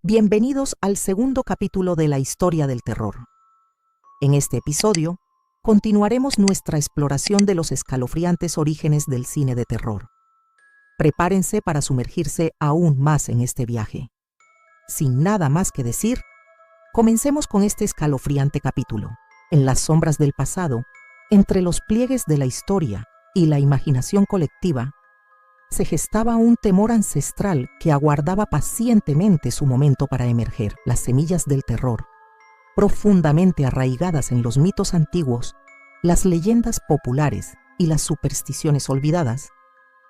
Bienvenidos al segundo capítulo de la historia del terror. En este episodio, continuaremos nuestra exploración de los escalofriantes orígenes del cine de terror. Prepárense para sumergirse aún más en este viaje. Sin nada más que decir, comencemos con este escalofriante capítulo. En las sombras del pasado, entre los pliegues de la historia y la imaginación colectiva, se gestaba un temor ancestral que aguardaba pacientemente su momento para emerger. Las semillas del terror, profundamente arraigadas en los mitos antiguos, las leyendas populares y las supersticiones olvidadas,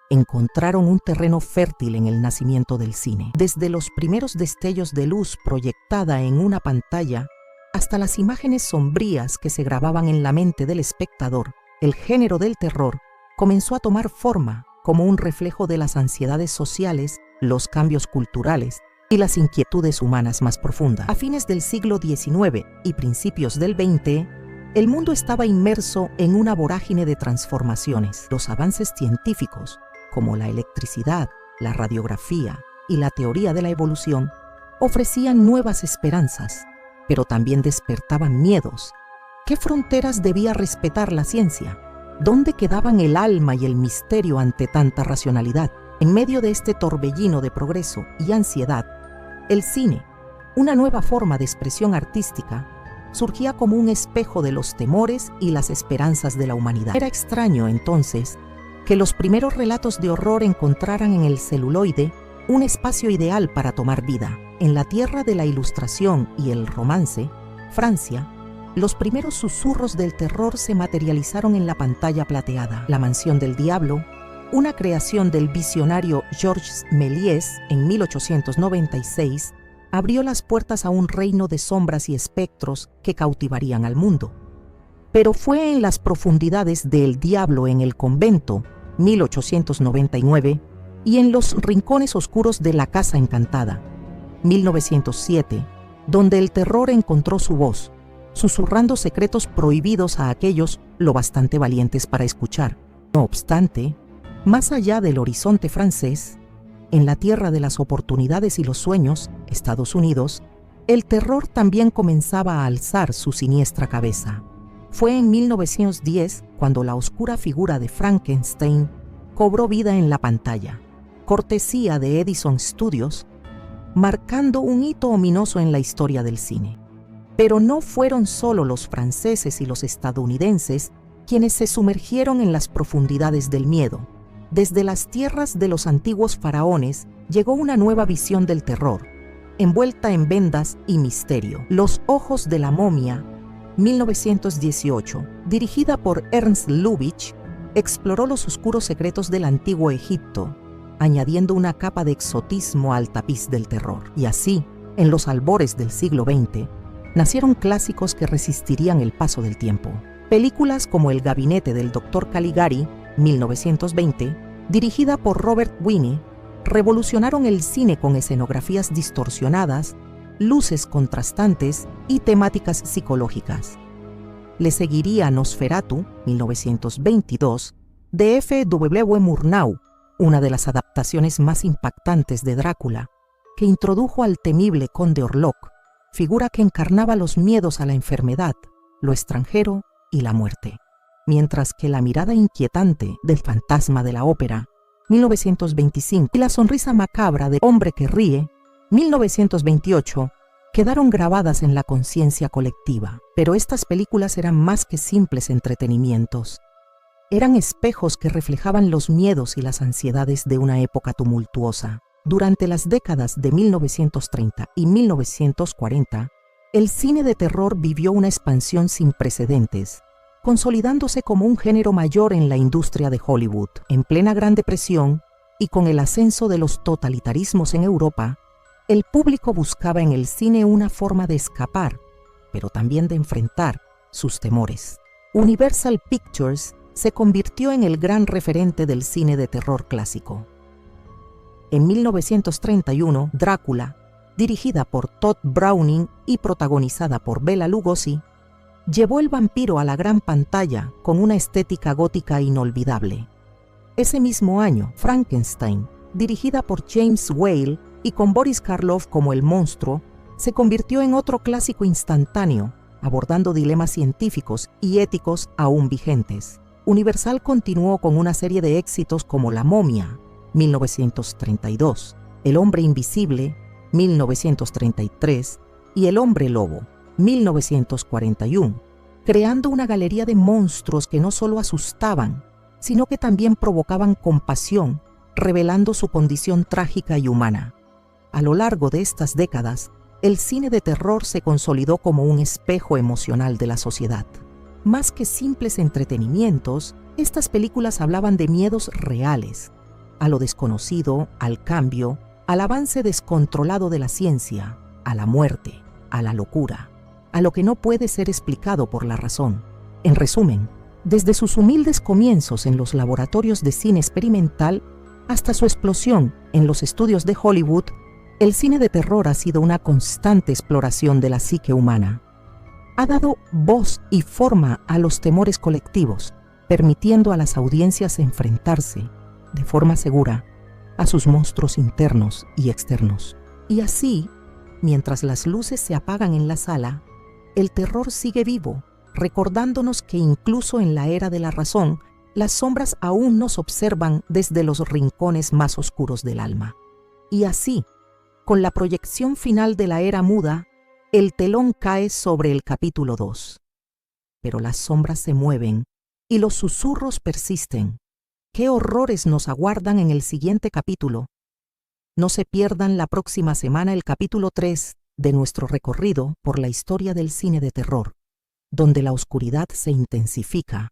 encontraron un terreno fértil en el nacimiento del cine. Desde los primeros destellos de luz proyectada en una pantalla hasta las imágenes sombrías que se grababan en la mente del espectador, el género del terror comenzó a tomar forma como un reflejo de las ansiedades sociales, los cambios culturales y las inquietudes humanas más profundas. A fines del siglo XIX y principios del XX, el mundo estaba inmerso en una vorágine de transformaciones. Los avances científicos, como la electricidad, la radiografía y la teoría de la evolución, ofrecían nuevas esperanzas, pero también despertaban miedos. ¿Qué fronteras debía respetar la ciencia? ¿Dónde quedaban el alma y el misterio ante tanta racionalidad? En medio de este torbellino de progreso y ansiedad, el cine, una nueva forma de expresión artística, surgía como un espejo de los temores y las esperanzas de la humanidad. Era extraño, entonces, que los primeros relatos de horror encontraran en el celuloide un espacio ideal para tomar vida. En la tierra de la ilustración y el romance, Francia, los primeros susurros del terror se materializaron en la pantalla plateada. La Mansión del Diablo, una creación del visionario Georges Méliès en 1896, abrió las puertas a un reino de sombras y espectros que cautivarían al mundo. Pero fue en las profundidades del Diablo en el convento, 1899, y en los rincones oscuros de La Casa Encantada, 1907, donde el terror encontró su voz, susurrando secretos prohibidos a aquellos lo bastante valientes para escuchar. No obstante, más allá del horizonte francés, en la tierra de las oportunidades y los sueños, Estados Unidos, el terror también comenzaba a alzar su siniestra cabeza. Fue en 1910 cuando la oscura figura de Frankenstein cobró vida en la pantalla, cortesía de Edison Studios, marcando un hito ominoso en la historia del cine. Pero no fueron solo los franceses y los estadounidenses quienes se sumergieron en las profundidades del miedo. Desde las tierras de los antiguos faraones llegó una nueva visión del terror, envuelta en vendas y misterio. Los ojos de la momia, 1918, dirigida por Ernst Lubitsch, exploró los oscuros secretos del antiguo Egipto, añadiendo una capa de exotismo al tapiz del terror. Y así, en los albores del siglo XX, nacieron clásicos que resistirían el paso del tiempo. Películas como El gabinete del Dr. Caligari, 1920, dirigida por Robert Wiene, revolucionaron el cine con escenografías distorsionadas, luces contrastantes y temáticas psicológicas. Le seguiría Nosferatu, 1922, de F. W. Murnau, una de las adaptaciones más impactantes de Drácula, que introdujo al temible conde Orlok, figura que encarnaba los miedos a la enfermedad, lo extranjero y la muerte. Mientras que La mirada inquietante del fantasma de la ópera, 1925, y La sonrisa macabra de Hombre que ríe, 1928, quedaron grabadas en la conciencia colectiva. Pero estas películas eran más que simples entretenimientos. Eran espejos que reflejaban los miedos y las ansiedades de una época tumultuosa. Durante las décadas de 1930 y 1940, el cine de terror vivió una expansión sin precedentes, consolidándose como un género mayor en la industria de Hollywood. En plena Gran Depresión y con el ascenso de los totalitarismos en Europa, el público buscaba en el cine una forma de escapar, pero también de enfrentar sus temores. Universal Pictures se convirtió en el gran referente del cine de terror clásico. En 1931, Drácula, dirigida por Todd Browning y protagonizada por Bela Lugosi, llevó el vampiro a la gran pantalla con una estética gótica inolvidable. Ese mismo año, Frankenstein, dirigida por James Whale, y con Boris Karloff como el monstruo, se convirtió en otro clásico instantáneo, abordando dilemas científicos y éticos aún vigentes. Universal continuó con una serie de éxitos como La momia, 1932, El hombre invisible, 1933, y El hombre lobo, 1941, creando una galería de monstruos que no solo asustaban, sino que también provocaban compasión, revelando su condición trágica y humana. A lo largo de estas décadas, el cine de terror se consolidó como un espejo emocional de la sociedad. Más que simples entretenimientos, estas películas hablaban de miedos reales, a lo desconocido, al cambio, al avance descontrolado de la ciencia, a la muerte, a la locura, a lo que no puede ser explicado por la razón. En resumen, desde sus humildes comienzos en los laboratorios de cine experimental hasta su explosión en los estudios de Hollywood, el cine de terror ha sido una constante exploración de la psique humana. Ha dado voz y forma a los temores colectivos, permitiendo a las audiencias enfrentarse, de forma segura, a sus monstruos internos y externos. Y así, mientras las luces se apagan en la sala, el terror sigue vivo, recordándonos que incluso en la era de la razón, las sombras aún nos observan desde los rincones más oscuros del alma. Y así, con la proyección final de la era muda, el telón cae sobre el capítulo 2. Pero las sombras se mueven y los susurros persisten. ¿Qué horrores nos aguardan en el siguiente capítulo? No se pierdan la próxima semana el capítulo 3 de nuestro recorrido por la historia del cine de terror, donde la oscuridad se intensifica